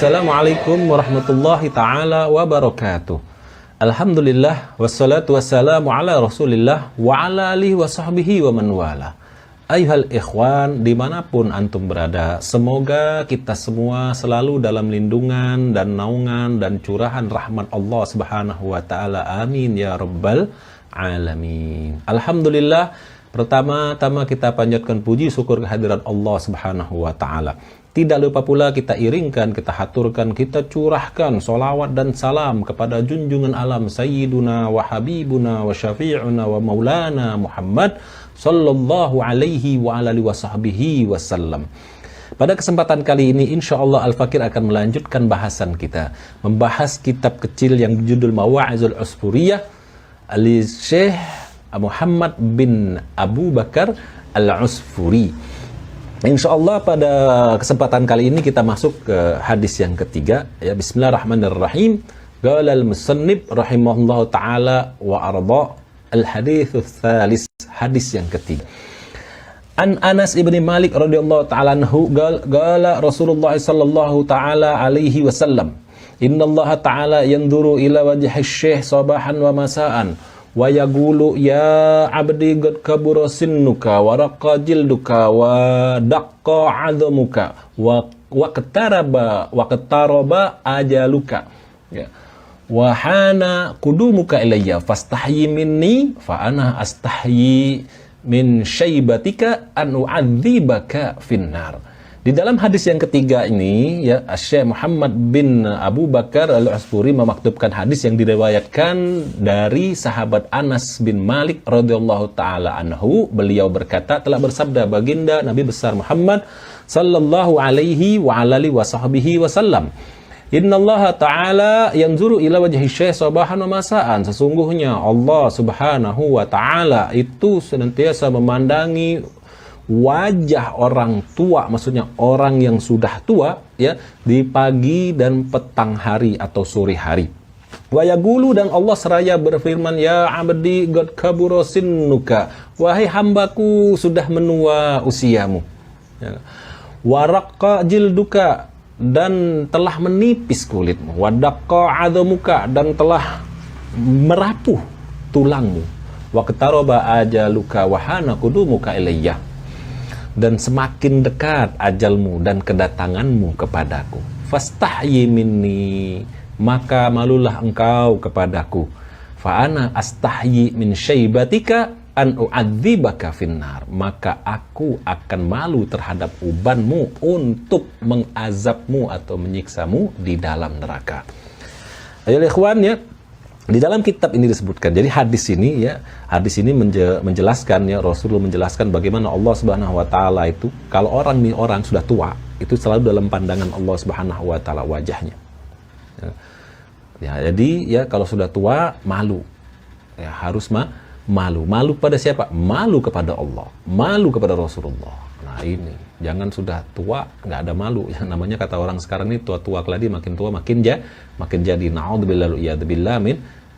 Assalamualaikum warahmatullahi ta'ala wabarakatuh. Alhamdulillah wassalatu wassalamu ala rasulillah wa ala alihi wa sahbihi wa man wala. Ayuhal ikhwan, dimanapun antum berada, semoga kita semua selalu dalam lindungan dan naungan dan curahan rahmat Allah subhanahu wa ta'ala. Amin ya rabbal alamin. Alhamdulillah, pertama-tama kita panjatkan puji syukur kehadirat Allah subhanahu wa ta'ala. Tidak lupa pula kita iringkan, kita haturkan, kita curahkan salawat dan salam kepada junjungan alam Sayyiduna wa Habibuna wa Syafi'una wa Maulana Muhammad sallallahu alaihi wa alihi wa sahbihi wasallam. Pada kesempatan kali ini insyaallah Al-Fakir akan melanjutkan bahasan kita, membahas kitab kecil yang berjudul Mawa'izul Usfuriyah al-Syekh Muhammad bin Abu Bakar Al-Usfuri. InsyaAllah pada kesempatan kali ini kita masuk ke hadis yang ketiga, ya. Bismillahirrahmanirrahim. Qala al-musannif rahimahullahu ta'ala wa arda al-haditsus tsalis, hadis yang ketiga. An Anas ibn Malik radhiyallahu ta'ala anhu qala Rasulullah sallallahu ta'ala alaihi wasallam, innallaha ta'ala yanzuru ila wajhi syekh sabahan wa masaan wa yaqulu ya abdi qad kabura sinnuka wa raqa jilduka wa daqqa 'adhamuka wa qtaraba ajaluka, ya, wa hana qudumuka ilayya fastahyi minni fa ana astahyi min syaibatika an u'adzibaka finnar. Di dalam hadis yang ketiga ini, ya, Syekh Muhammad bin Abu Bakar Al-Usfuri memaktubkan hadis yang diriwayatkan dari sahabat Anas bin Malik radhiyallahu taala anhu. Beliau berkata, telah bersabda baginda Nabi besar Muhammad sallallahu alaihi wa alihi wasahbihi wasallam, innallaha ta'ala yanzuru ila wajhi syekh sabahan wa masaan. Sesungguhnya Allah subhanahu wa ta'ala itu senantiasa memandangi wajah orang tua, maksudnya orang yang sudah tua, ya, di pagi dan petang hari atau sore hari. Wa yaqulu, dan Allah seraya berfirman, ya abdi qad kabura sinnuka, wahai hambaku sudah menua usiamu, ya. Wa raqqa jilduka, dan telah menipis kulitmu. Wa daqqa 'adhamuka, dan telah merapuh tulangmu. Wa qtaraba ajaluka wa hana qudumuka ilayya, dan semakin dekat ajalmu dan kedatanganmu kepadaku. Fastahyi minni, maka malulah engkau kepadaku. Fa ana astahyi min syaibatika an u'adzibaka finnar, maka aku akan malu terhadap ubanmu untuk mengazabmu atau menyiksamu di dalam neraka. Ayo ikhwan, ya, di dalam kitab ini disebutkan, jadi hadis ini, ya, hadis ini menjelaskan, ya, Rasulullah menjelaskan bagaimana Allah Subhanahu wa taala itu kalau orang sudah tua, itu selalu dalam pandangan Allah Subhanahu wa taala wajahnya. Ya, jadi, ya, kalau sudah tua malu. Ya, harus malu. Malu pada siapa? Malu kepada Allah, malu kepada Rasulullah. Nah, ini jangan sudah tua nggak ada malu. Yang namanya kata orang sekarang ini tua-tua keladi, makin tua makin jadi. Na'udzubillah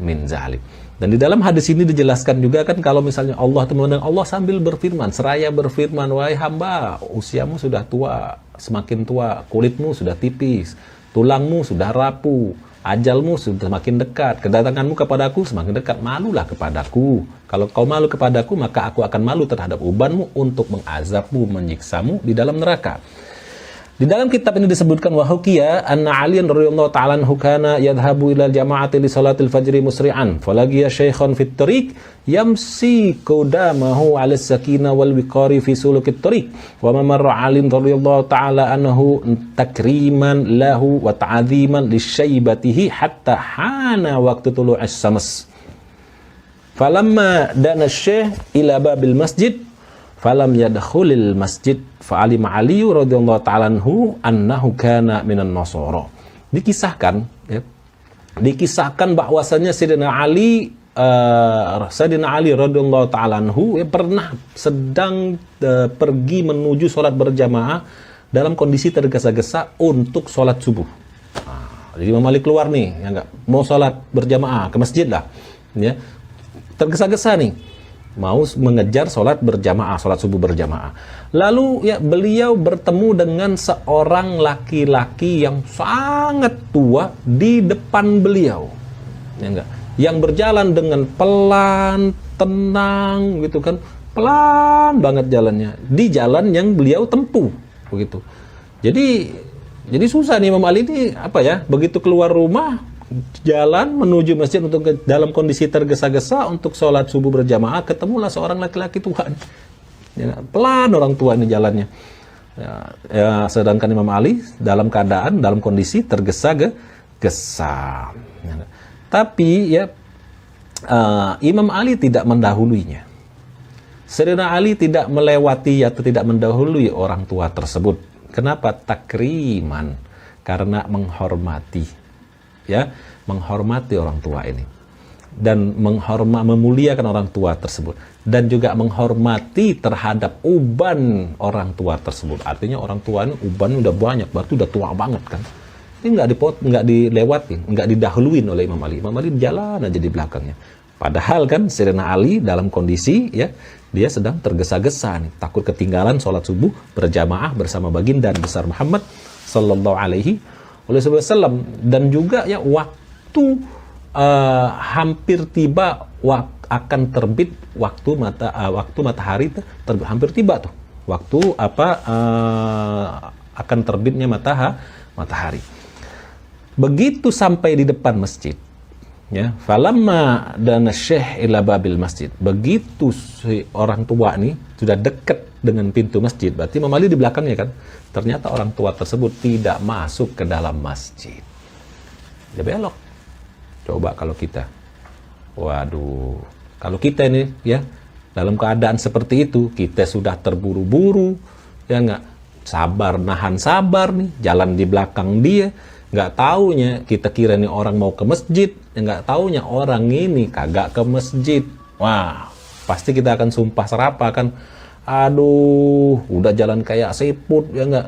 min zalik. Dan di dalam hadis ini dijelaskan juga kan, kalau misalnya Allah itu memandang, Allah sambil berfirman, seraya berfirman, wahai hamba, usiamu sudah tua, semakin tua, kulitmu sudah tipis, tulangmu sudah rapuh, ajalmu sudah makin dekat, kedatanganmu kepadaku semakin dekat, malulah kepadaku. Kalau kau malu kepadaku, maka aku akan malu terhadap ubanmu untuk mengazabmu, menyiksamu di dalam neraka. Di Di dalam kitab ini disebutkan wa hukiya anna Ali radhiyallahu ta'ala anhu kana yadhhabu ila jama'ati li salatil fajri musri'an falaqiya shaykhan fit tariq yamsi qudamahu 'ala as-sakinah wal wiqari fi sulukit tariq wa marra Ali radhiyallahu ta'ala anhu takriman lahu wa ta'dhiman li syaibatihi hatta hana waqtu tulu'is syams. Falamma dana asy-syekh ila babil masjid falam yadkhulil masjid fa'alima Ali radhiyallahu ta'ala annahu kana minan nasara. Dikisahkan ya, dikisahkan bahwasanya Sayyidina Ali radhiyallahu ta'ala ya, pernah sedang pergi menuju sholat berjamaah dalam kondisi tergesa-gesa untuk sholat subuh. Jadi Imam Ali keluar nih, ya enggak, mau sholat berjamaah ke masjid lah, ya, tergesa-gesa nih, mau mengejar sholat berjamaah, sholat subuh berjamaah. Lalu ya beliau bertemu dengan seorang laki-laki yang sangat tua di depan beliau, ya enggak, yang berjalan dengan pelan, tenang gitu kan, pelan banget jalannya di jalan yang beliau tempuh begitu. Jadi susah nih Imam Ali ini apa ya, begitu keluar rumah jalan menuju masjid untuk dalam kondisi tergesa-gesa untuk sholat subuh berjamaah, ketemulah seorang laki-laki tua. Ya, pelan orang tua ini jalannya. Ya, sedangkan Imam Ali dalam kondisi tergesa-gesa. Ya, tapi ya Imam Ali tidak mendahuluinya. Sayyidina Ali tidak melewati atau tidak mendahului orang tua tersebut. Kenapa? Takriman, karena menghormati. Ya, menghormati orang tua ini dan memuliakan orang tua tersebut dan juga menghormati terhadap uban orang tua tersebut. Artinya orang tua ini uban udah banyak, berarti udah tua banget kan. Ini nggak dilewatin, nggak didahuluin oleh Imam Ali. Imam Ali jalan aja di belakangnya. Padahal kan Sayyidina Ali dalam kondisi ya dia sedang tergesa-gesa nih, takut ketinggalan sholat subuh berjamaah bersama baginda besar Muhammad sallallahu alaihi wasallam. Dan juga ya waktu hampir tiba akan terbit waktu matahari hampir tiba tuh waktu akan terbitnya matahari. Begitu sampai di depan masjid ya, falamma dana syekh ila babil masjid, begitu si orang tua nih sudah dekat dengan pintu masjid, berarti Imam Ali di belakangnya kan. Ternyata orang tua tersebut tidak masuk ke dalam masjid. Dia belok. Coba kalau kita. Waduh. Kalau kita ini ya dalam keadaan seperti itu, kita sudah terburu-buru, ya enggak, nahan sabar nih, jalan di belakang dia, enggak taunya kita kira nih orang mau ke masjid, enggak taunya orang ini kagak ke masjid. Wah, pasti kita akan sumpah serapah kan. Aduh, udah jalan kayak siput ya enggak.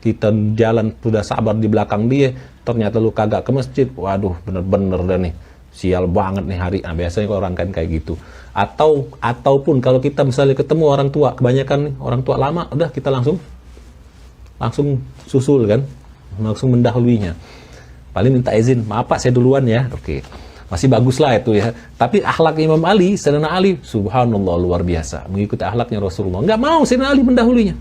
Kita jalan sudah sabar di belakang dia, ternyata lu kagak ke masjid. Waduh, bener-bener dah nih. Sial banget nih hari. Nah, biasanya orang kan kayak gitu. Ataupun kalau kita misalnya ketemu orang tua, kebanyakan nih orang tua lama, udah kita langsung susul kan. Langsung mendahuluinya. Paling minta izin, maaf Pak, saya duluan ya. Oke. Masih bagus lah itu ya. Tapi akhlak Imam Ali, Sayyidina Ali, subhanallah luar biasa. Mengikuti akhlaknya Rasulullah. Nggak mau Sayyidina Ali mendahulunya.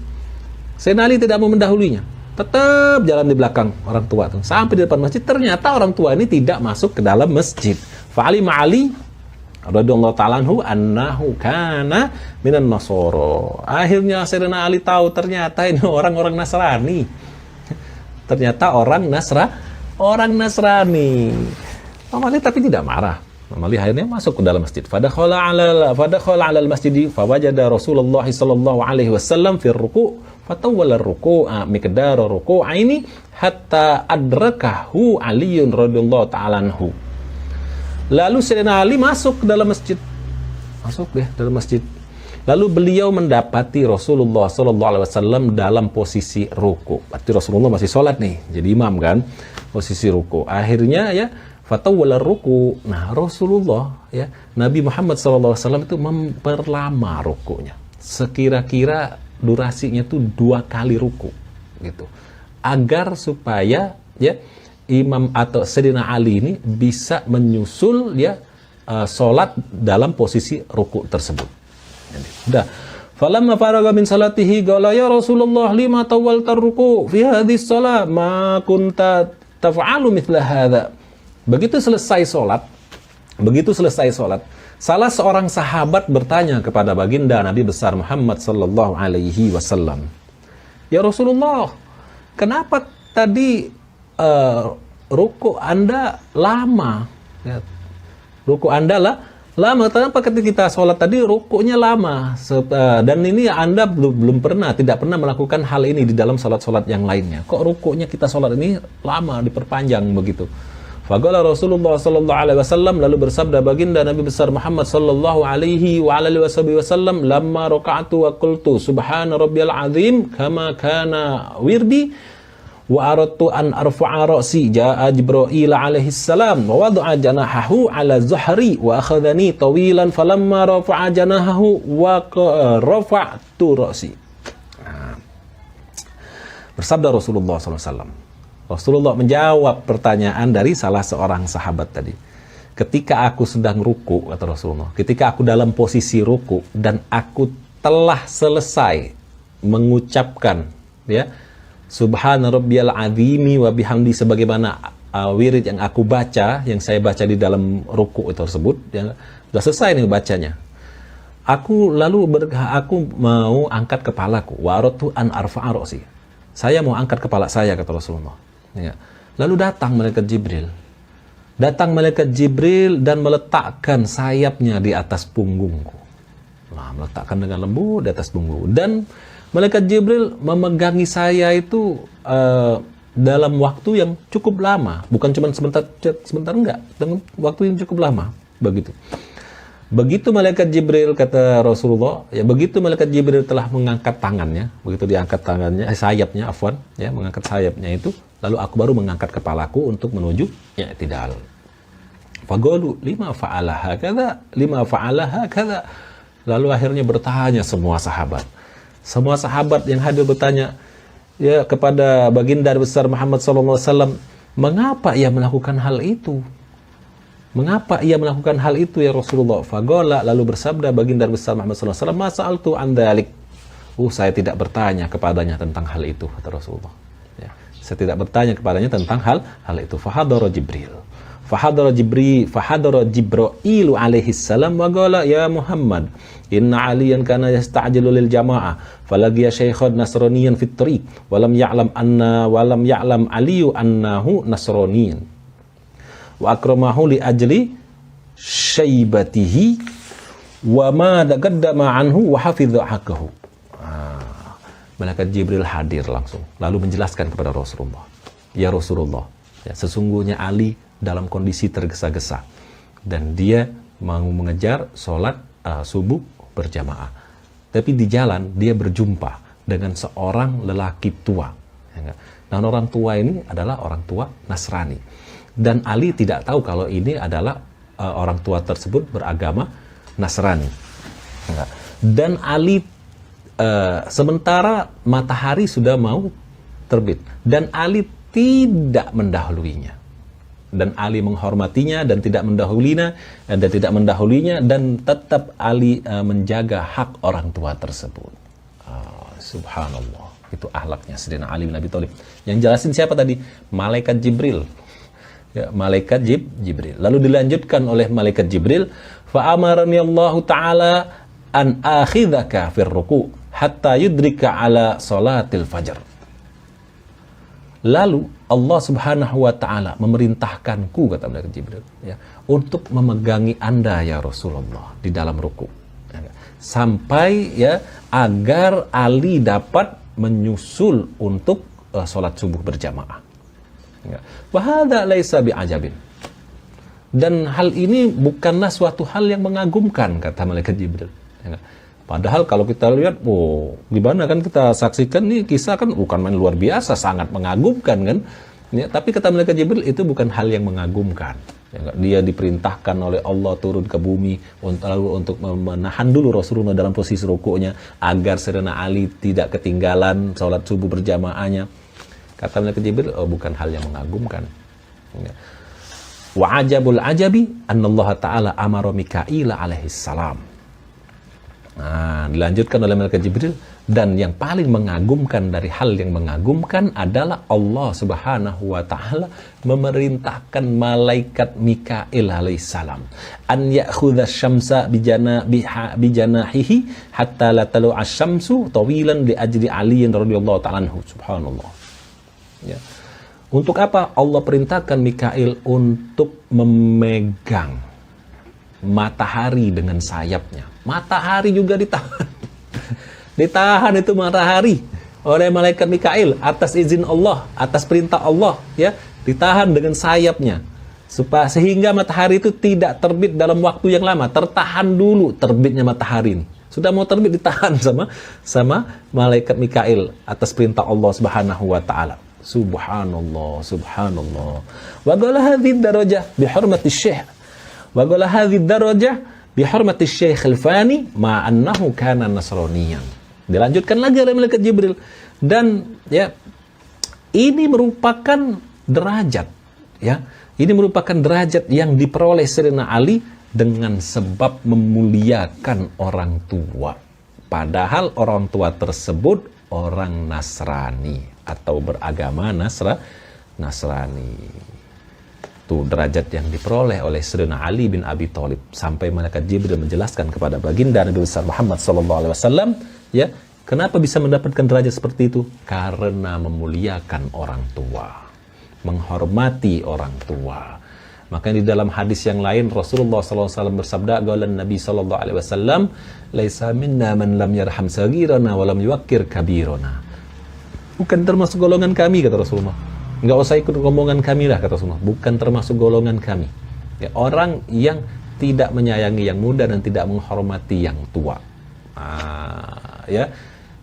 Sayyidina Ali tidak mau mendahulunya. Tetap jalan di belakang orang tua tuh. Sampai di depan masjid, ternyata orang tua ini tidak masuk ke dalam masjid. Fa'alima Ali radhiyallahu ta'ala annahu kana minan nasara. Akhirnya Sayyidina Ali tahu ternyata ini orang-orang Nasrani. Ternyata orang Nasrani. Imam Ali tapi tidak marah. Imam Ali akhirnya masuk ke dalam masjid. Fadakhala 'alal masjid fawajada Rasulullah sallallahu alaihi wasallam fi ruku' fatawala ruku'a miqdara ruku'aini hatta adrakahu Ali radhiyallahu ta'ala anhu. Lalu Sayyidina Ali masuk ke dalam masjid. Masuk deh dalam masjid. Lalu beliau mendapati Rasulullah sallallahu alaihi wasallam dalam posisi ruku'. Berarti Rasulullah masih sholat nih, jadi imam kan, posisi ruku'. Akhirnya ya fatawala ruku'. Nah, Rasulullah ya, Nabi Muhammad sallallahu alaihi wasallam itu memperlama ruku'nya. Sekira-kira durasinya tuh 2 kali ruku' gitu. Agar supaya ya imam atau Sayyidina Ali ini bisa menyusul ya sholat dalam posisi ruku' tersebut. Udah. Falamma faraga min salatihi qala ya Rasulullah lima tawalta ruku fi hadhihi shalah ma kunta taf'alu mithla hadza. Begitu selesai salat, salah seorang sahabat bertanya kepada baginda Nabi besar Muhammad sallallahu alaihi wasallam, "Ya Rasulullah, kenapa tadi ruku Anda lama?" Ya, ruku Anda lama, kenapa ketika kita sholat tadi rukuknya lama? Dan ini Anda tidak pernah melakukan hal ini di dalam sholat-sholat yang lainnya. Kok rukuknya kita sholat ini lama, diperpanjang begitu? Faqala Rasulullah sallallahu alaihi wasallam, lalu bersabda baginda Nabi besar Muhammad sallallahu alaihi wasallam, lamma raka'tu wa qultu subhana rabbiyal azim kama kana wirdi wa aradtu an arfa'a ra'si jaa Jibril alaihi salam wa wada'a janahahu ala zuhri wa akhadhani tawilan falamma rafa'a janahahu wa rafa'tu ra'si. Bersabda Rasulullah SAW. Rasulullah menjawab pertanyaan dari salah seorang sahabat tadi. Ketika aku sedang ruku, kata Rasulullah, ketika aku dalam posisi ruku dan aku telah selesai mengucapkan Subhana rabbiyal azimi wa bihamdi sebagaimana wirid yang aku baca, yang saya baca di dalam ruku' tersebut, yang sudah selesai nih bacanya. Aku mau angkat kepalaku, wa aradtu an arfa'a ra'si. Saya mau angkat kepala saya, kata Rasulullah. Ya. Lalu datang malaikat Jibril dan meletakkan sayapnya di atas punggungku. Nah, meletakkan dengan lembut di atas punggung. Dan malaikat Jibril memegangi saya itu dalam waktu yang cukup lama, bukan cuma sebentar enggak, dengan waktu yang cukup lama, begitu. Begitu malaikat Jibril, kata Rasulullah, begitu malaikat Jibril telah mengangkat tangannya, begitu diangkat tangannya, sayapnya, mengangkat sayapnya itu, lalu aku baru mengangkat kepalaku untuk menuju i'tidal. Faqalu lima fa'ala hakadha. Lalu akhirnya bertanya semua sahabat yang hadir bertanya kepada baginda besar Muhammad SAW, mengapa ia melakukan hal itu? Mengapa ia melakukan hal itu ya Rasulullah? Faqala, lalu bersabda baginda besar Muhammad SAW, masa'altu an dzalik. Saya tidak bertanya kepadanya tentang hal itu, kata Rasulullah. Saya tidak bertanya kepadanya tentang hal itu. Fahadara Jibril alaihi salam wa qala ya Muhammad, inna aliyan kana yasta'jilu lil jama'ah falaqiya shaykhan nasraniyan fit tariq wa lam ya'lam aliyu annahu nasraniyan wa akramahu li ajli syaibatihi wa ma taqaddama anhu wa hafidha haqqahu. Malaikat Jibril hadir langsung lalu menjelaskan kepada Rasulullah, ya Rasulullah, sesungguhnya Ali dalam kondisi tergesa-gesa dan dia mau mengejar sholat subuh berjamaah, tapi di jalan dia berjumpa dengan seorang lelaki tua. Dan orang tua ini adalah orang tua Nasrani. Dan Ali tidak tahu kalau ini adalah orang tua tersebut beragama Nasrani. Dan Ali sementara matahari sudah mau terbit dan Ali tidak mendahuluinya. Dan Ali menghormatinya dan tidak mendahulunya dan tetap Ali menjaga hak orang tua tersebut. Subhanallah, itu akhlaknya Sayyidina Ali bin Abi Thalib. Yang jelasin siapa tadi? Malaikat Jibril. Malaikat Jibril. Lalu dilanjutkan oleh malaikat Jibril, fa amarani Allah taala an akhidhaka fir ruku hatta yudrika ala salatil fajr. Lalu Allah Subhanahu wa taala memerintahkanku, kata malaikat Jibril, untuk memegangi Anda ya Rasulullah di dalam ruku. Sampai agar Ali dapat menyusul untuk salat subuh berjamaah. Wa hadza laisa bi'ajabin. Dan hal ini bukanlah suatu hal yang mengagumkan, kata malaikat Jibril. Padahal kalau kita lihat, gimana kan kita saksikan nih kisah kan bukan main luar biasa, sangat mengagumkan kan. Tapi kata malaikat Jibril itu bukan hal yang mengagumkan. Dia diperintahkan oleh Allah turun ke bumi untuk menahan dulu Rasulullah dalam posisi rukuknya agar Sayyidina Ali tidak ketinggalan sholat subuh berjamaahnya. Kata malaikat Jibril, bukan hal yang mengagumkan. Wa ajabul ajabi annallaha ta'ala amara Mikail alaihi salam Nah, dilanjutkan oleh malaikat Jibril, dan yang paling mengagumkan dari hal yang mengagumkan adalah Allah Subhanahu wa taala memerintahkan malaikat Mikail alaihissalam an ya'khudha syamsa bijanahihi hatta la talu asy-syamsu tawilan li ajli Ali radhiyallahu ta'ala anhu. Subhanallah. Ya. Untuk apa Allah perintahkan Mikail untuk memegang matahari dengan sayapnya? Matahari juga ditahan. Ditahan itu matahari oleh malaikat Mikail atas izin Allah, atas perintah Allah, ya, ditahan dengan sayapnya sehingga matahari itu tidak terbit dalam waktu yang lama. Tertahan dulu terbitnya matahari ini. Sudah mau terbit ditahan sama malaikat Mikail atas perintah Allah Subhanahu wa taala. Subhanallah, subhanallah. Wa qala hadhihi darajah bi hurmati syekh. Wa qala hadhihi darajah bi hurmati syekh al-fani ma annahu kana nasraniyan. Dilanjutkan lagi oleh malaikat Jibril, dan ya ini merupakan derajat, ya. Ini merupakan derajat yang diperoleh Sayyidina Ali dengan sebab memuliakan orang tua. Padahal orang tua tersebut orang Nasrani atau beragama Nasrani. Itu derajat yang diperoleh oleh Sayyidina Ali bin Abi Thalib, sampai malaikat Jibril menjelaskan kepada baginda Nabi besar Muhammad sallallahu alaihi wasallam, ya, kenapa bisa mendapatkan derajat seperti itu? Karena memuliakan orang tua, menghormati orang tua. Maka di dalam hadis yang lain Rasulullah sallallahu alaihi wasallam bersabda, qala Nabi sallallahu alaihi wasallam, laisa minna man lam yarham saghirana wa lam yuwaqqir kabirana. Bukan termasuk golongan kami, kata Rasulullah. Nggak usah ikut rombongan kami lah, kata Rasulullah. Bukan termasuk golongan kami. Ya, orang yang tidak menyayangi yang muda dan tidak menghormati yang tua. Ya,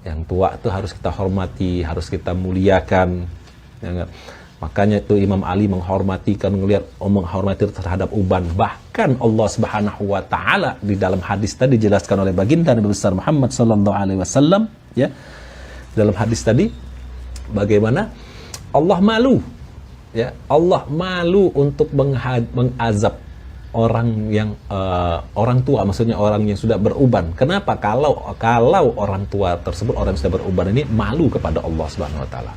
yang tua itu harus kita hormati, harus kita muliakan. Ya, makanya itu Imam Ali menghormati terhadap uban. Bahkan Allah Subhanahu wa taala di dalam hadis tadi dijelaskan oleh baginda Nabi besar Muhammad sallallahu alaihi wasallam, ya. Dalam hadis tadi bagaimana Allah malu, ya, Allah malu untuk mengazab orang yang orang tua, maksudnya orang yang sudah beruban. Kenapa? Kalau orang tua tersebut, orang yang sudah beruban ini malu kepada Allah Subhanahu wa taala.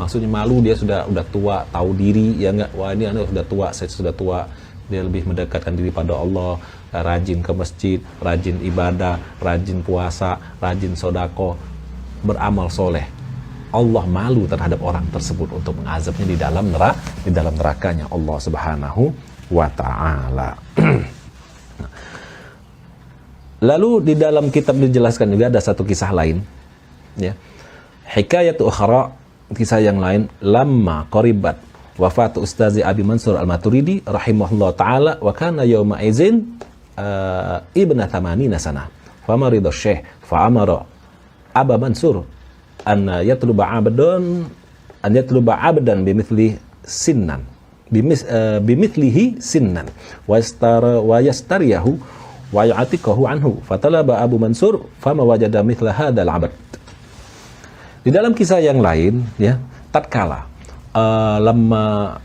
Maksudnya malu, dia sudah tua, tahu diri, ya enggak, wah ini anak sudah tua, saya sudah tua. Dia lebih mendekatkan diri pada Allah, rajin ke masjid, rajin ibadah, rajin puasa, rajin sodako, beramal soleh. Allah malu terhadap orang tersebut untuk mengazabnya di dalam nerakanya Allah Subhanahu wa taala. Lalu di dalam kitab dijelaskan juga ada satu kisah lain, ya. Hikayatu ukhra, kisah yang lain, lamma qaribat wafatu Ustazi Abi Mansur Al-Maturidi rahimahullah taala wa kana yawma izin ibna 80 sanah. Famarida Syekh fa amara Aba Mansur an yatluba abdan bimithli sinnan bimithlihi sinnan wa yastariyahu wa ya'tiqahu anhu fatalaba Abu Mansur fama wajada mithla hadzal abad. Di dalam kisah yang lain, ya, tatkala lama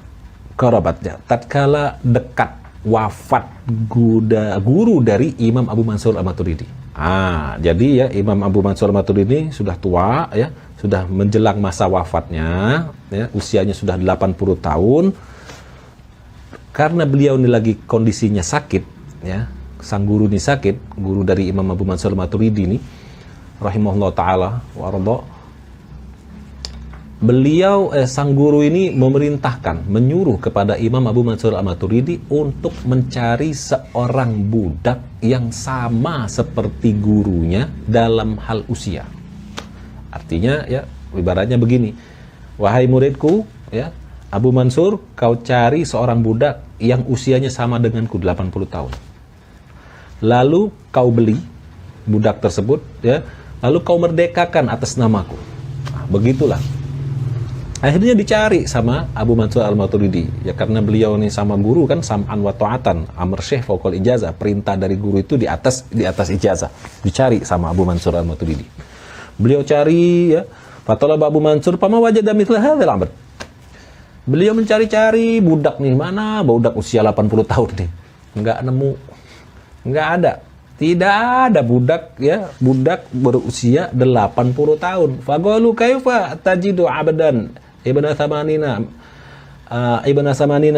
kerabatnya, tatkala dekat wafat guru dari Imam Abu Mansur Al-Maturidi. Jadi ya, Imam Abu Mansur Al-Maturidi sudah tua, ya, sudah menjelang masa wafatnya, ya, usianya sudah 80 tahun. Karena beliau ini lagi kondisinya sakit, ya, sang guru ini sakit, guru dari Imam Abu Mansur Al-Maturidi ini rahimahullah taala warada. Beliau sang guru ini menyuruh kepada Imam Abu Mansur Al-Maturidi untuk mencari seorang budak yang sama seperti gurunya dalam hal usia. Artinya, ya, ibaratnya begini, wahai muridku, ya, Abu Mansur, kau cari seorang budak yang usianya sama denganku 80 tahun. Lalu kau beli budak tersebut, ya, lalu kau merdekakan atas namaku. Begitulah. Akhirnya dicari sama Abu Mansur Al-Maturidi, ya, karena beliau ini sama guru kan, sam'an wa ta'atan, amr syekh fauqal ijazah, perintah dari guru itu di atas ijazah. Dicari sama Abu Mansur Al-Maturidi. Beliau cari, ya, fatalaba Abu Mansur fama wajada mithla hadzal abad. Beliau mencari-cari budak nih, mana budak usia 80 tahun nih. Enggak nemu. Enggak ada. Tidak ada budak ya, budak berusia 80 tahun. Faqalu kaifa tajidu abdan ibna samanina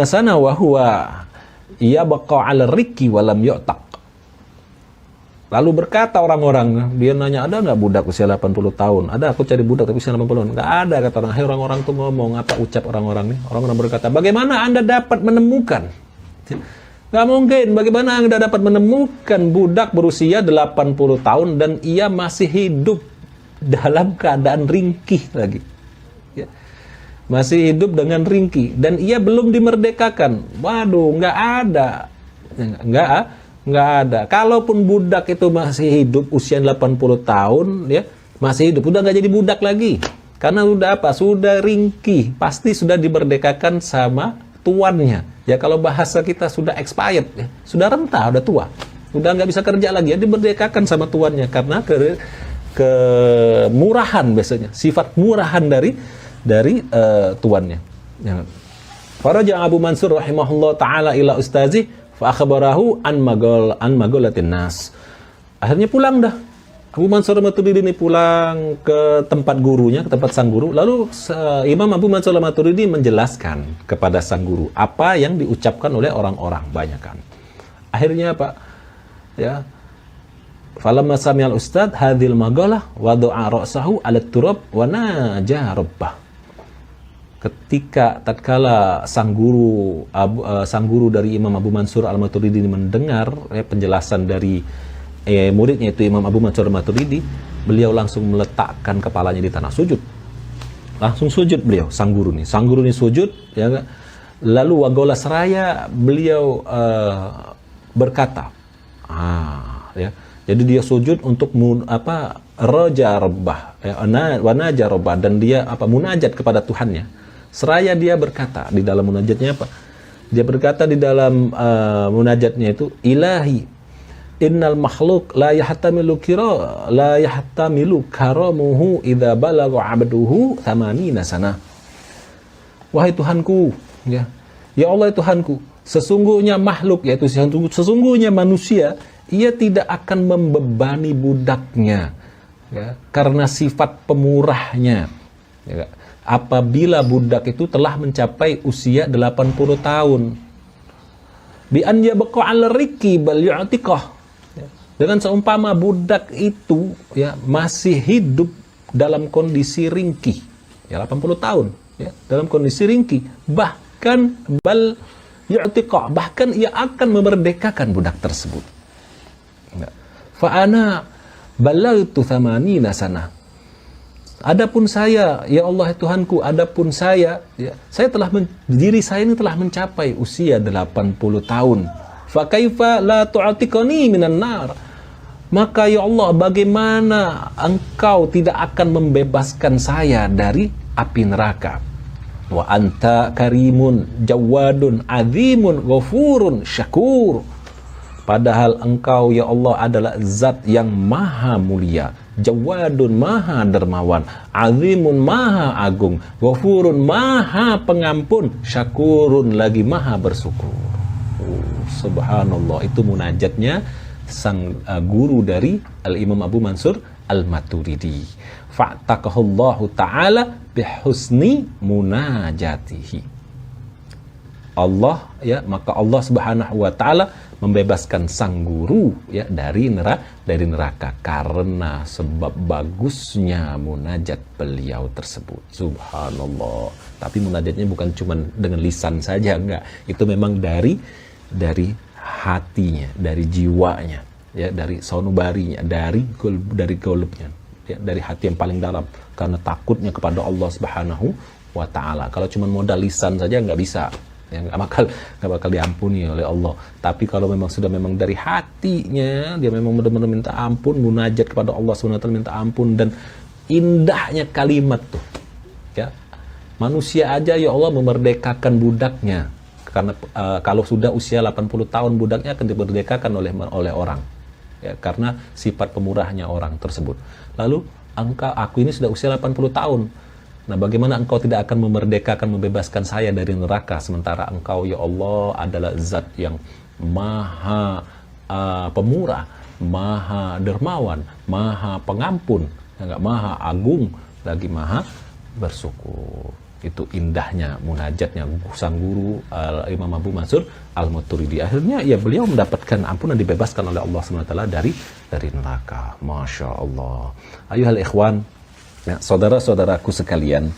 sana wa huwa yabqa 'ala rikki wa lam yu'taq. Lalu berkata orang-orang, dia nanya, ada nggak budak usia 80 tahun? Ada, aku cari budak tapi usia 80 tahun. Nggak ada, kata orang. Hai, orang-orang tuh ngomong, apa ucap orang-orang nih? Orang-orang berkata, bagaimana Anda dapat menemukan? Nggak mungkin, bagaimana Anda dapat menemukan budak berusia 80 tahun dan ia masih hidup dalam keadaan ringkih lagi. Ya. Masih hidup dengan ringkih. Dan ia belum dimerdekakan. Waduh, nggak ada. Nggak ada. Kalaupun budak itu masih hidup usia 80 tahun, ya masih hidup, udah nggak jadi budak lagi. Karena udah apa? Sudah ringkih. Pasti sudah dimerdekakan sama tuannya. Ya kalau bahasa kita sudah expired, ya. Sudah rentah, udah tua. Udah nggak bisa kerja lagi, ya dimerdekakan sama tuannya. Karena kemurahan biasanya. Sifat murahan dari tuannya. Ya. Faraja Abu Mansur rahimahullah ta'ala ila ustazi fa akhbarahu an magolatin nas. Akhirnya pulang dah. Abu Mansur Maturidi ini pulang ke tempat gurunya, ke tempat sang guru. Lalu Imam Abu Mansur Maturidi menjelaskan kepada sang guru apa yang diucapkan oleh orang-orang banyakan. Akhirnya apa? Ya. Falamma sami'al ustad hadhil magalah wa du'a ra'sahu 'ala turab wa naja rabbah. Ketika tatkala sang guru dari Imam Abu Mansur Al-Maturidi mendengar penjelasan dari muridnya itu Imam Abu Mansur Al-Maturidi, beliau langsung meletakkan kepalanya di tanah sujud. Langsung sujud beliau, sang guru ini sujud, ya. Lalu wagola seraya beliau berkata, ya. Jadi dia sujud untuk raja rabbah, ya, wanaja rabbah, dan dia munajat kepada Tuhannya. Seraya dia berkata di dalam munajatnya apa? Dia berkata di dalam munajatnya itu, Ilahi, innal makhluk la yahtamilu karamuhu idza balagha 'abduhu 80 sana. Wahai Tuhanku, ya. Ya Allah Tuhanku, sesungguhnya makhluk, yaitu sesungguhnya manusia, ia tidak akan membebani budaknya, ya, karena sifat pemurahnya, ya. Apabila budak itu telah mencapai usia 80 tahun. Bi an yabqa 'ala rikki bal yu'tiqah. Dengan seumpama budak itu, ya, masih hidup dalam kondisi ringkih, ya 80 tahun, ya, dalam kondisi ringkih, bahkan bal yu'tiqah, bahkan ia akan memerdekakan budak tersebut. Fa ana balagtu 80 sanah. Adapun saya, ya Allah Tuhanku, adapun saya, ya, diri saya ini telah mencapai usia 80 tahun. Fa kaifa la tu'tiqani minan nar? Maka ya Allah, bagaimana engkau tidak akan membebaskan saya dari api neraka? Wa anta karimun jawadun azimun ghafurun syakur. Padahal engkau ya Allah adalah zat yang maha mulia, jawadun maha dermawan, azimun maha agung, ghafurun maha pengampun, syakurun lagi maha bersyukur. Subhanallah, itu munajatnya sang guru dari Al-Imam Abu Mansur Al-Maturidi. Fa'taqahullahu ta'ala bihusni munajatihi. Allah, ya, maka Allah Subhanahu wa taala membebaskan sang guru, ya, dari neraka karena sebab bagusnya munajat beliau tersebut. Subhanallah. Tapi munajatnya bukan cuma dengan lisan saja, enggak. Itu memang dari hatinya, dari jiwanya, ya, dari sanubarinya, dari golubnya, ya, dari hati yang paling dalam, karena takutnya kepada Allah Subhanahu wa taala. Kalau cuma modal lisan saja nggak bisa, ya, nggak bakal diampuni oleh Allah. Tapi kalau memang sudah dari hatinya, dia memang benar-benar minta ampun, munajat kepada Allah Subhanahu wa taala, minta ampun, dan indahnya kalimat tuh, ya, manusia aja ya Allah memerdekakan budaknya. Karena kalau sudah usia 80 tahun budaknya akan dimerdekakan oleh orang, ya, karena sifat pemurahnya orang tersebut. Lalu aku ini sudah usia 80 tahun. Nah, bagaimana engkau tidak akan memerdekakan, membebaskan saya dari neraka, sementara engkau ya Allah adalah zat yang maha pemurah, maha dermawan, maha pengampun, enggak maha agung, lagi maha bersyukur. Itu indahnya munajatnya sang guru Imam Abu Mansur Al-Maturidi. Akhirnya ya beliau mendapatkan ampunan, dibebaskan oleh Allah SWT dari neraka. Masya Allah. Ayuhal ikhwan, ya, saudara-saudaraku sekalian,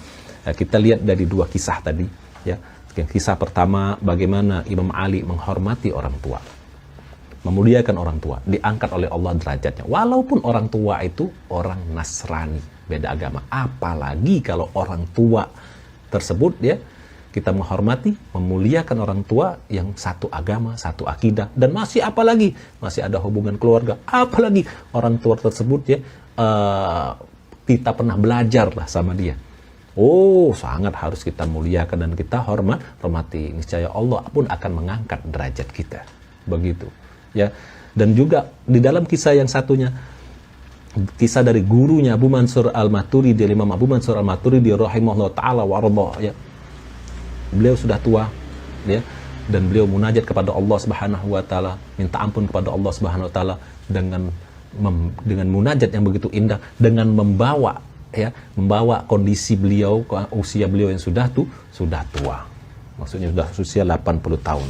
kita lihat dari dua kisah tadi, ya. Kisah pertama, bagaimana Imam Ali menghormati orang tua, memuliakan orang tua, diangkat oleh Allah derajatnya. Walaupun orang tua itu orang Nasrani, beda agama. Apalagi kalau orang tua tersebut, ya, kita menghormati, memuliakan orang tua yang satu agama, satu akidah, dan masih apalagi, masih ada hubungan keluarga. Apalagi orang tua tersebut, ya, kita pernah belajar lah sama dia. Oh, sangat harus kita muliakan dan kita hormati. Niscaya Allah pun akan mengangkat derajat kita. Begitu, ya. Dan juga di dalam kisah yang satunya, kisah dari gurunya Abu Mansur Al-Maturidi, Imam Abu Mansur Al-Maturidi rahimahullah ta'ala wa arda, ya. Beliau sudah tua, ya, dan beliau munajat kepada Allah Subhanahu wa taala, minta ampun kepada Allah Subhanahu wa taala dengan munajat yang begitu indah, dengan membawa kondisi beliau, usia beliau yang sudah tua. Maksudnya sudah usia 80 tahun.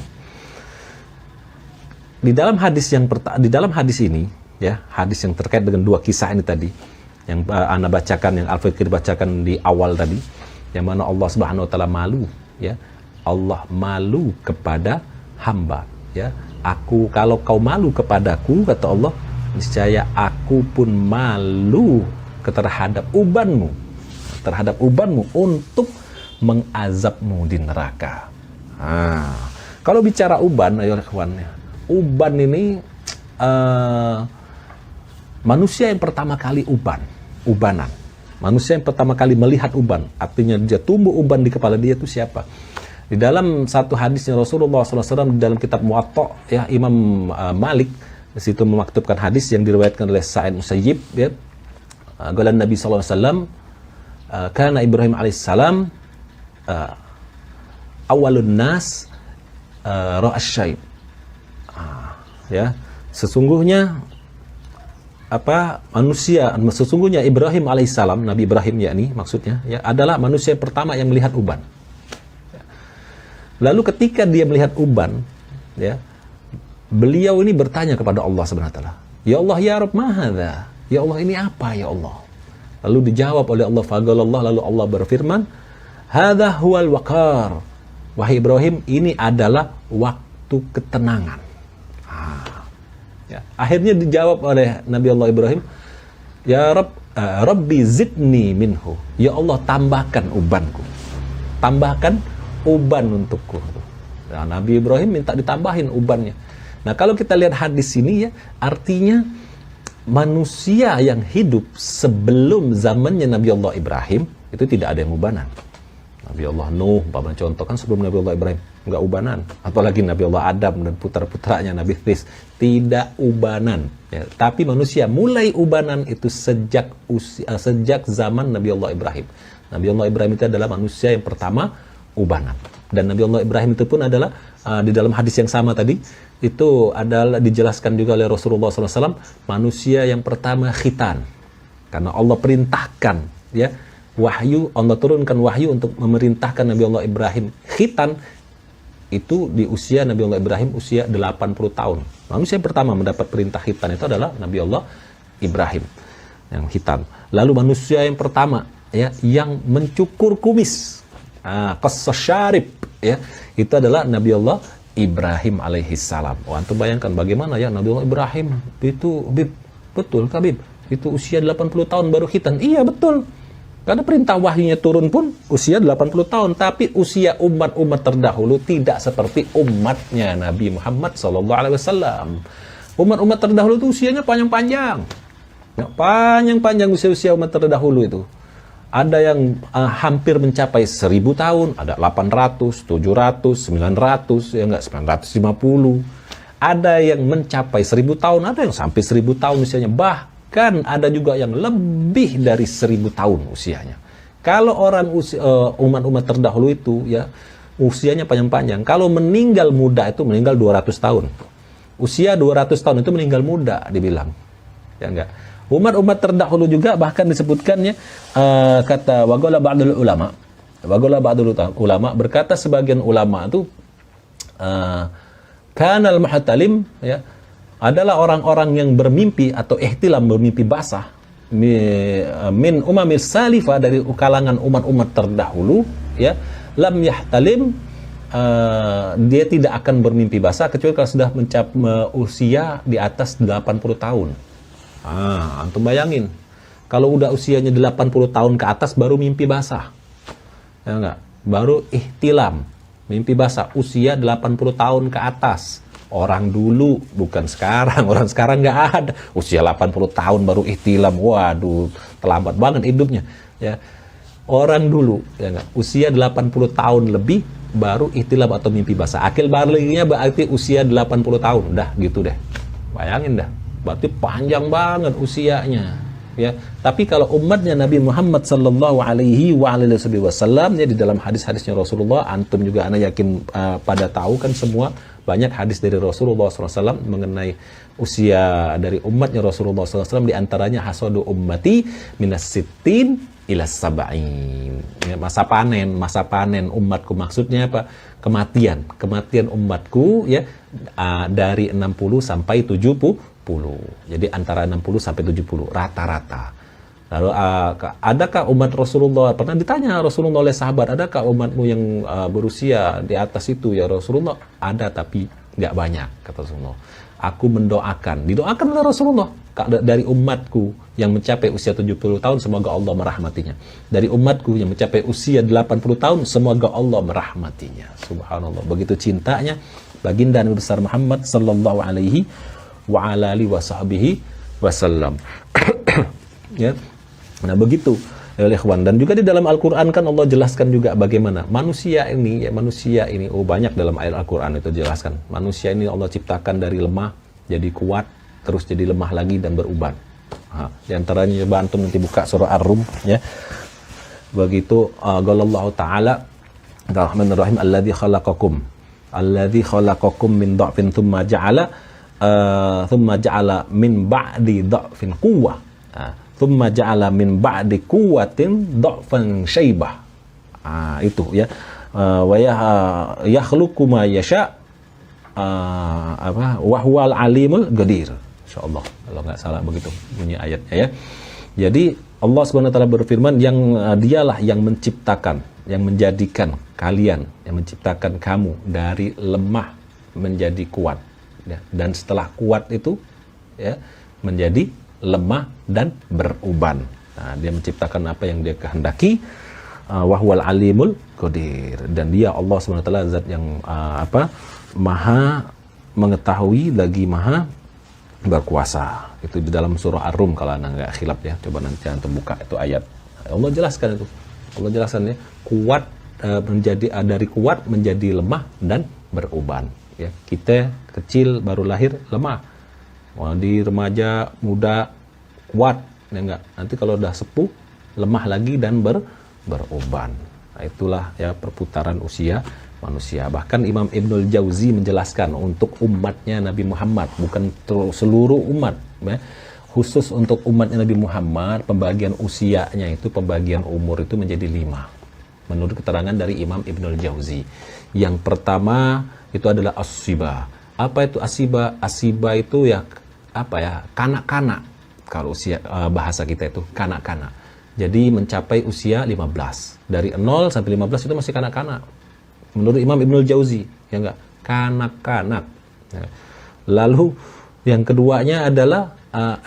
Di dalam hadis ini, ya, hadis yang terkait dengan dua kisah ini tadi, yang Ana bacakan, yang Al-Fikir bacakan di awal tadi, yang mana Allah Subhanahu wa taala malu, ya. Allah malu kepada hamba, ya. Kalau kau malu kepadaku, kata Allah, niscaya aku pun malu terhadap ubanmu untuk mengazabmu di neraka. Kalau bicara uban, ayo kawan, uban ini manusia yang pertama kali ubanan. Manusia yang pertama kali melihat uban, artinya dia tumbuh uban di kepala dia, itu siapa? Di dalam satu hadisnya Rasulullah SAW, di dalam kitab Muwatta, ya, Imam Malik di situ memaktubkan hadis yang diriwayatkan oleh Sa'id Musayyib, ya. Qala Nabi sallallahu alaihi wasallam, kana Ibrahim alaihissalam awalun nas ra'as syaib. Ya, sesungguhnya Ibrahim alaihissalam, Nabi Ibrahim yakni maksudnya, ya, adalah manusia pertama yang melihat uban. Lalu ketika dia melihat uban, ya, beliau ini bertanya kepada Allah Subhanahu wa taala, "Ya Allah, ya Rabb, ma hadza?" Ya Allah, ini apa ya Allah? Lalu dijawab oleh Allah, faqalallah, lalu Allah berfirman, "Hadza huwal waqar." Wahai Ibrahim, ini adalah waktu ketenangan. Ya. Akhirnya dijawab oleh Nabi Allah Ibrahim, "Ya Rabb, Rabbi zidni minhu." Ya Allah, tambahkan ubanku. Tambahkan uban untukku. Nah, Nabi Ibrahim minta ditambahin ubannya. Nah, kalau kita lihat hadis ini, ya, artinya manusia yang hidup sebelum zamannya Nabi Allah Ibrahim itu tidak ada yang ubanan. Nabi Allah Nuh, contoh kan, sebelum Nabi Allah Ibrahim nggak ubanan. Apalagi Nabi Allah Adam dan putra-putranya Nabi Idris, tidak ubanan. Ya, tapi manusia mulai ubanan itu sejak zaman Nabi Allah Ibrahim. Nabi Allah Ibrahim itu adalah manusia yang pertama ubanan. Dan Nabi Allah Ibrahim itu pun adalah di dalam hadis yang sama tadi, itu adalah dijelaskan juga oleh Rasulullah SAW, manusia yang pertama khitan. Karena Allah perintahkan, ya, wahyu, Allah turunkan wahyu untuk memerintahkan Nabi Allah Ibrahim khitan. Itu di usia Nabi Allah Ibrahim usia 80 tahun. Manusia yang pertama mendapat perintah khitan itu adalah Nabi Allah Ibrahim yang khitan. Lalu manusia yang pertama, ya, yang mencukur kumis, qassas syarib, ya, itu adalah Nabi Allah Ibrahim alaihissalam. Antum bayangkan bagaimana, ya, Nabi Allah Ibrahim itu, betul Habib, itu usia 80 tahun baru khitan. Iya betul, karena perintah wahyunya turun pun usia 80 tahun. Tapi usia umat-umat terdahulu tidak seperti umatnya Nabi Muhammad SAW. Umat-umat terdahulu itu usianya panjang-panjang, panjang-panjang usia umat terdahulu itu. Ada yang hampir mencapai 1000 tahun, ada 800, 700, 900, ya enggak, 950. Ada yang mencapai 1000 tahun, ada yang sampai 1000 tahun usianya. Bahkan ada juga yang lebih dari 1000 tahun usianya. Kalau orang umat-umat terdahulu itu, ya, usianya panjang-panjang. Kalau meninggal muda itu meninggal 200 tahun. usia 200 tahun itu meninggal muda dibilang. Ya enggak. Umat-umat terdahulu juga bahkan disebutkannya kata waqala ba'dul ulama berkata sebagian ulama itu kanal muhtalim ya adalah orang-orang yang bermimpi atau ihtilam bermimpi basah min umamil salifah dari kalangan umat-umat terdahulu ya lam yahtalim dia tidak akan bermimpi basah kecuali kalau sudah mencapai usia di atas 80 tahun. Antum bayangin kalau udah usianya 80 tahun ke atas baru mimpi basah. Ya enggak? Baru ihtilam, mimpi basah usia 80 tahun ke atas. Orang dulu, bukan sekarang. Orang sekarang nggak ada. Usia 80 tahun baru ihtilam. Waduh, terlambat banget hidupnya. Ya. Orang dulu, ya enggak? Usia 80 tahun lebih baru ihtilam atau mimpi basah. Akil balignya berarti usia 80 tahun. Udah gitu deh. Bayangin dah. Berarti panjang banget usianya. Ya, tapi kalau umatnya Nabi Muhammad sallallahu alaihi wasallam ya di dalam hadis-hadisnya Rasulullah, antum juga ana yakin pada tahu kan semua banyak hadis dari Rasulullah SAW mengenai usia dari umatnya Rasulullah SAW, di antaranya hasadu ummati minas sittin ila sab'in. Ya, masa panen umatku maksudnya apa? Kematian umatku ya dari 60 sampai 70. Jadi antara 60 sampai 70 rata-rata. Lalu adakah umat Rasulullah, pernah ditanya Rasulullah oleh sahabat, adakah umatmu yang berusia di atas itu ya Rasulullah? Ada tapi nggak banyak, kata Rasulullah. Aku didoakan oleh Rasulullah dari umatku yang mencapai usia 70 tahun semoga Allah merahmatinya. Dari umatku yang mencapai usia 80 tahun semoga Allah merahmatinya. Subhanallah, begitu cintanya baginda Nabi besar Muhammad sallallahu alaihi wa ala alihi wasallam. Ya. Nah, begitu oleh ikhwan. Dan juga di dalam Al-Qur'an kan Allah jelaskan juga bagaimana manusia ini banyak dalam ayat Al-Qur'an itu jelaskan. Manusia ini Allah ciptakan dari lemah jadi kuat, terus jadi lemah lagi dan beruban. Di antaranya coba antum nanti buka surah Ar-Rum ya. Begitu qalallahu ta'ala Ar-Rahmanir-Rahim alladzi khalaqakum min dha'fin thumma ja'ala min ba'di dha'fin quwwah. Thumma ja'ala min ba'di quwwatin dha'fan syaibah. Itu ya. Wa yakhluqu ma yasha. Wa huwal alimul qadir. Insyaallah kalau nggak salah begitu bunyi ayatnya ya. Jadi Allah Subhanahu wa taala berfirman dialah yang menciptakan, yang menjadikan kalian, yang menciptakan kamu dari lemah menjadi kuat. Ya, dan setelah kuat itu ya menjadi lemah dan beruban. Nah, dia menciptakan apa yang dia kehendaki. Wahwal alimul qadir, dan dia Allah SWT zat yang maha mengetahui lagi maha berkuasa. Itu di dalam surah Ar-Rum kalau anda nggak khilaf ya. Coba nanti antum buka itu ayat. Allah jelaskan itu. Allah jelaskan ya, kuat menjadi dari kuat menjadi lemah dan beruban. Ya, kita kecil baru lahir lemah, di remaja muda kuat, ya enggak. Nanti kalau udah sepuh lemah lagi dan beruban. Nah, itulah ya perputaran usia manusia. Bahkan Imam Ibnul Jauzi menjelaskan untuk umatnya Nabi Muhammad, bukan seluruh umat, ya. Khusus untuk umatnya Nabi Muhammad pembagian usianya itu, pembagian umur itu menjadi 5. Menurut keterangan dari Imam Ibnul Jauzi. Yang pertama itu adalah asiba. Apa itu asiba? Asiba itu ya kanak-kanak. Kalau usia bahasa kita itu kanak-kanak. Jadi mencapai usia 15. Dari 0 sampai 15 itu masih kanak-kanak. Menurut Imam Ibnul Jauzi, ya enggak? Kanak-kanak. Ya. Lalu yang keduanya adalah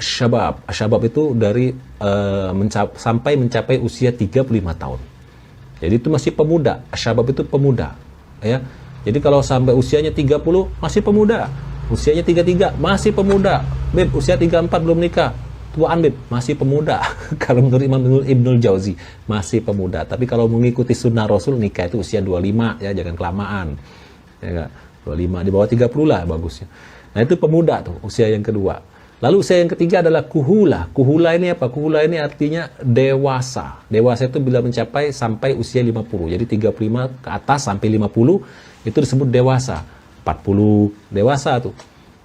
syabab. Syabab itu dari sampai mencapai usia 35 tahun. Jadi itu masih pemuda. Syabab itu pemuda, ya. Jadi kalau sampai usianya 30 masih pemuda, usianya 33 masih pemuda, Beb usia 34 belum nikah, tuaan Beb masih pemuda. Kalau menurut Imam Ibnul Jauzi masih pemuda. Tapi kalau mengikuti sunnah Rasul nikah itu usia 25 ya, jangan kelamaan. Ya, 25 di bawah 30 lah bagusnya. Nah itu pemuda tuh usia yang kedua. Lalu usia yang ketiga adalah kuhula. Kuhula ini apa? Kuhula ini artinya dewasa. Dewasa itu bila mencapai sampai usia 50. Jadi 35 ke atas sampai 50 itu disebut dewasa. 40 dewasa tuh.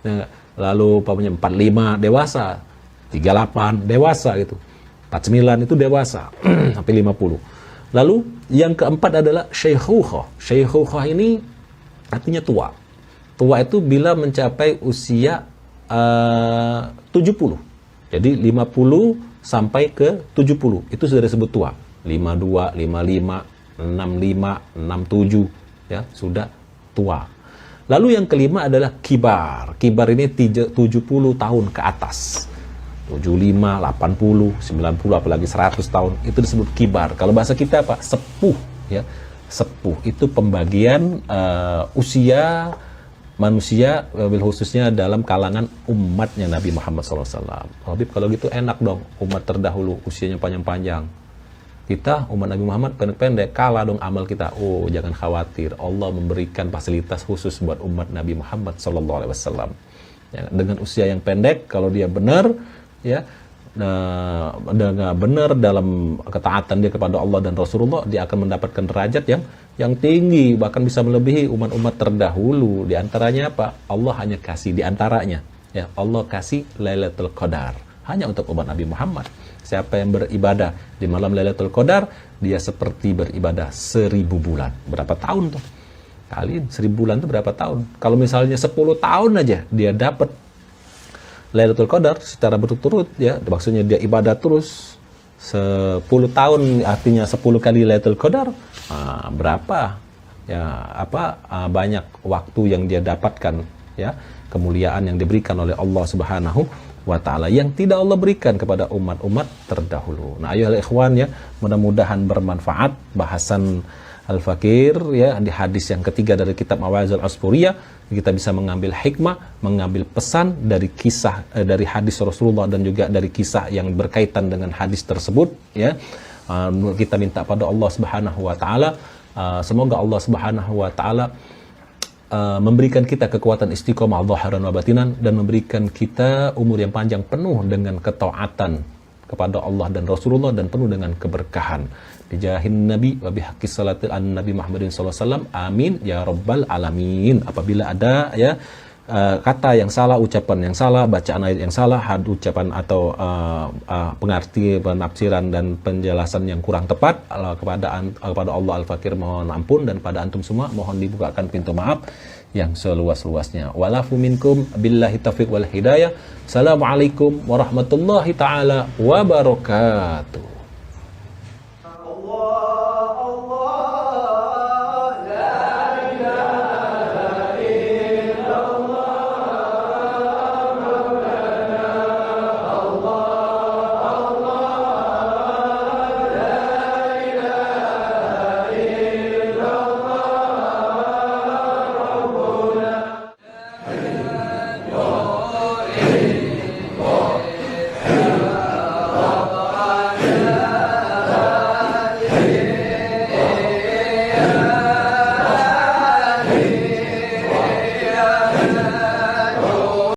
Ya, lalu umpamanya 45 dewasa, 38 dewasa gitu. 49 itu dewasa sampai 50. Lalu yang keempat adalah syaikhukhah. Syaikhukhah ini artinya tua. Tua itu bila mencapai usia 70. Jadi 50 sampai ke 70 itu sudah disebut tua. 52, 55, 65, 67 ya, sudah tua. Lalu yang kelima adalah kibar. Kibar ini 70 tahun ke atas. 75, 80, 90, apalagi 100 tahun. Itu disebut kibar. Kalau bahasa kita apa? Sepuh. Ya. Sepuh. Itu pembagian usia manusia, khususnya dalam kalangan umatnya Nabi Muhammad SAW. Habib, kalau gitu enak dong. Umat terdahulu usianya panjang-panjang. Kita, umat Nabi Muhammad pendek-pendek, kalah dong amal kita. Oh, jangan khawatir. Allah memberikan fasilitas khusus buat umat Nabi Muhammad SAW. Ya, dengan usia yang pendek, kalau dia benar, ya, dengan benar dalam ketaatan dia kepada Allah dan Rasulullah, dia akan mendapatkan derajat yang tinggi, bahkan bisa melebihi umat-umat terdahulu. Di antaranya apa? Allah hanya kasih di antaranya, ya, Allah kasih Lailatul Qadar hanya untuk umat Nabi Muhammad. Siapa yang beribadah di malam Lailatul Qadar, dia seperti beribadah 1000 bulan. Berapa tahun tuh? Kali 1000 bulan itu berapa tahun? Kalau misalnya 10 tahun aja dia dapat Lailatul Qadar secara berturut-turut, ya, maksudnya dia ibadah terus 10 tahun, artinya 10 kali Lailatul Qadar, berapa ya, banyak waktu yang dia dapatkan, ya, kemuliaan yang diberikan oleh Allah Subhanahu wa ta'ala yang tidak Allah berikan kepada umat-umat terdahulu. Nah, ayo ikhwan, ya, mudah-mudahan bermanfaat bahasan Al-Fakir, ya, di hadis yang ketiga dari kitab Mawa'izul Asfuriyah. Kita bisa mengambil hikmah, mengambil pesan dari kisah, dari hadis Rasulullah dan juga dari kisah yang berkaitan dengan hadis tersebut, ya. Kita minta pada Allah Subhanahu wa ta'ala, semoga Allah Subhanahu wa ta'ala memberikan kita kekuatan istiqomah zahiran wa batinan, dan memberikan kita umur yang panjang penuh dengan ketaatan kepada Allah dan Rasulullah, dan penuh dengan keberkahan. Bijahin Nabi wa bihaqqi salatil an Nabi Muhammadin sallallahu alaihi wasallam. Amin ya rabbal alamin. Apabila ada, ya, kata yang salah, ucapan yang salah, bacaan ayat yang salah, ucapan atau pengerti, penafsiran dan penjelasan yang kurang tepat, kepada Allah Al-Fakir mohon ampun, dan pada antum semua mohon dibukakan pintu maaf yang seluas-luasnya. Walafu minkum billahi taufiq wal hidayah. Assalamualaikum warahmatullahi taala wabarakatuh.